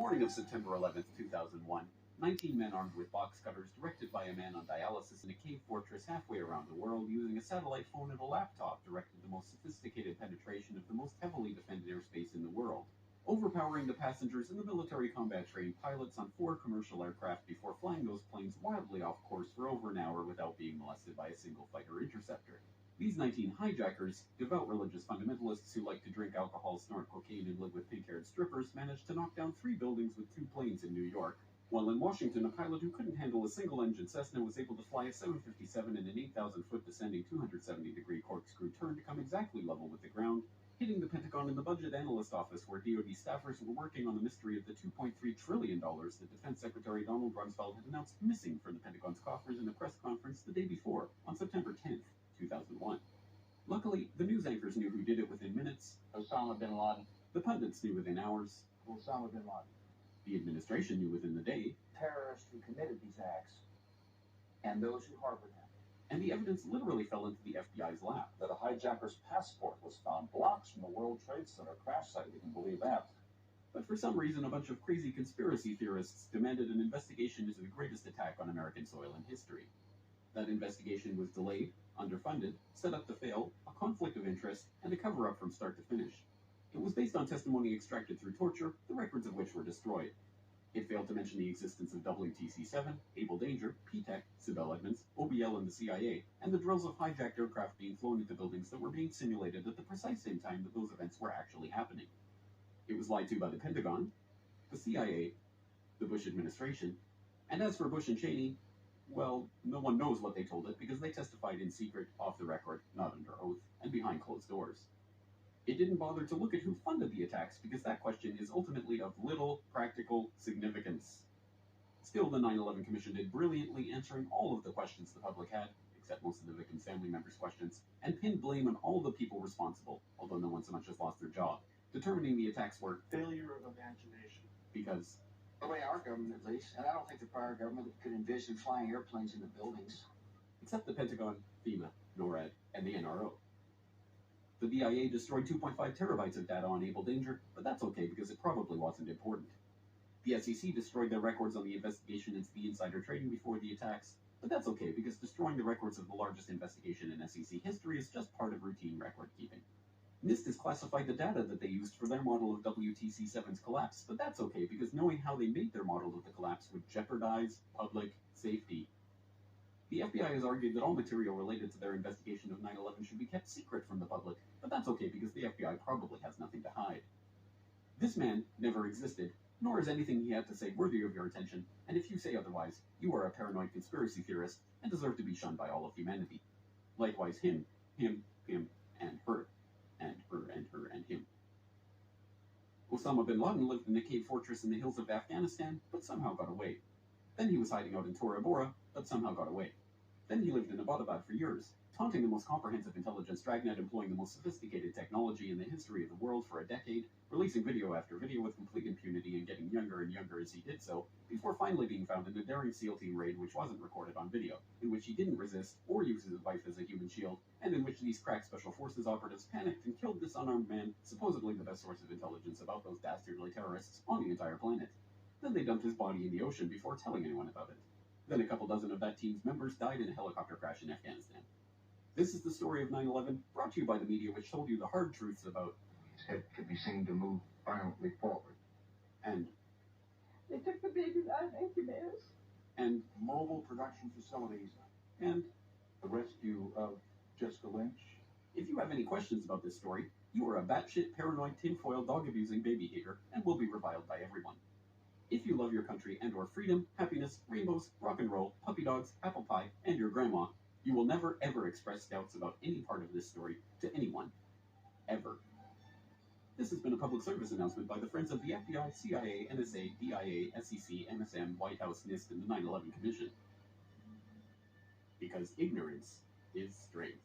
morning of September 11th, 2001, 19 men armed with box cutters, directed by a man on dialysis in a cave fortress halfway around the world, using a satellite phone and a laptop, directed the most sophisticated penetration of the most heavily defended airspace in the world, overpowering the passengers and the military combat-trained pilots on 4 commercial aircraft before flying those planes wildly off course for over an hour without being molested by a single fighter interceptor. These 19 hijackers, devout religious fundamentalists who like to drink alcohol, snort cocaine, and live with pink-haired strippers, managed to knock down 3 buildings with 2 planes in New York, while in Washington, a pilot who couldn't handle a single-engine Cessna was able to fly a 757 in an 8,000-foot descending 270-degree corkscrew turn to come exactly level with the ground, hitting the Pentagon and the Budget Analyst Office, where DoD staffers were working on the mystery of the $2.3 trillion that Defense Secretary Donald Rumsfeld had announced missing from the Pentagon's coffers in a press conference the day before, on September 10th. 2001. Luckily, the news anchors knew who did it within minutes. Osama bin Laden. The pundits knew within hours. Osama bin Laden. The administration knew within the day. Terrorists who committed these acts and those who harbored them. And the evidence literally fell into the FBI's lap. That a hijacker's passport was found blocks from the World Trade Center crash site. You can believe that. But for some reason, a bunch of crazy conspiracy theorists demanded an investigation into the greatest attack on American soil in history. That investigation was delayed, underfunded, set up to fail, a conflict of interest, and a cover-up from start to finish. It was based on testimony extracted through torture, the records of which were destroyed. It failed to mention the existence of WTC-7, Able Danger, P-TEC, Sibel Edmonds, OBL and the CIA, and the drills of hijacked aircraft being flown into buildings that were being simulated at the precise same time that those events were actually happening. It was lied to by the Pentagon, the CIA, the Bush administration, and as for Bush and Cheney, well, no one knows what they told it because they testified in secret, off the record, not under oath, and behind closed doors. It didn't bother to look at who funded the attacks because that question is ultimately of little practical significance. Still, the 9/11 Commission did brilliantly, answering all of the questions the public had, except most of the victims' family members' questions, and pinned blame on all the people responsible, although no one so much as lost their job, determining the attacks were failure of imagination. Because the way our government, at least, and I don't think the prior government could envision flying airplanes into buildings. Except the Pentagon, FEMA, NORAD, and the NRO. The DIA destroyed 2.5 terabytes of data on Able Danger, but that's okay because it probably wasn't important. The SEC destroyed their records on the investigation into the insider trading before the attacks, but that's okay because destroying the records of the largest investigation in SEC history is just part of routine record keeping. NIST has classified the data that they used for their model of WTC-7's collapse, but that's okay because knowing how they made their model of the collapse would jeopardize public safety. The FBI has argued that all material related to their investigation of 9/11 should be kept secret from the public, but that's okay because the FBI probably has nothing to hide. This man never existed, nor is anything he had to say worthy of your attention, and if you say otherwise, you are a paranoid conspiracy theorist and deserve to be shunned by all of humanity. Likewise him, and her. And her, and her, and him. Osama bin Laden lived in a cave fortress in the hills of Afghanistan, but somehow got away. Then he was hiding out in Tora Bora, but somehow got away. Then he lived in Abbottabad for years, taunting the most comprehensive intelligence dragnet, employing the most sophisticated technology in the history of the world for a decade, releasing video after video with complete impunity and getting younger and younger as he did so, before finally being found in a daring SEAL team raid which wasn't recorded on video, in which he didn't resist or use his wife as a human shield, and in which these crack special forces operatives panicked and killed this unarmed man, supposedly the best source of intelligence about those dastardly terrorists on the entire planet. Then they dumped his body in the ocean before telling anyone about it. Then a couple dozen of that team's members died in a helicopter crash in Afghanistan. This is the story of 9/11, brought to you by the media which told you the hard truths about his head could be seen to move violently forward. And they took the babies out of incubators. And mobile production facilities. And the rescue of Jessica Lynch. If you have any questions about this story, you are a batshit paranoid tinfoil dog-abusing baby hater and will be reviled by everyone. If you love your country and or freedom, happiness, rainbows, rock and roll, puppy dogs, apple pie, and your grandma, you will never ever express doubts about any part of this story to anyone. Ever. This has been a public service announcement by the Friends of the FBI, CIA, NSA, DIA, SEC, MSM, White House, NIST, and the 9/11 Commission. Because ignorance is strength.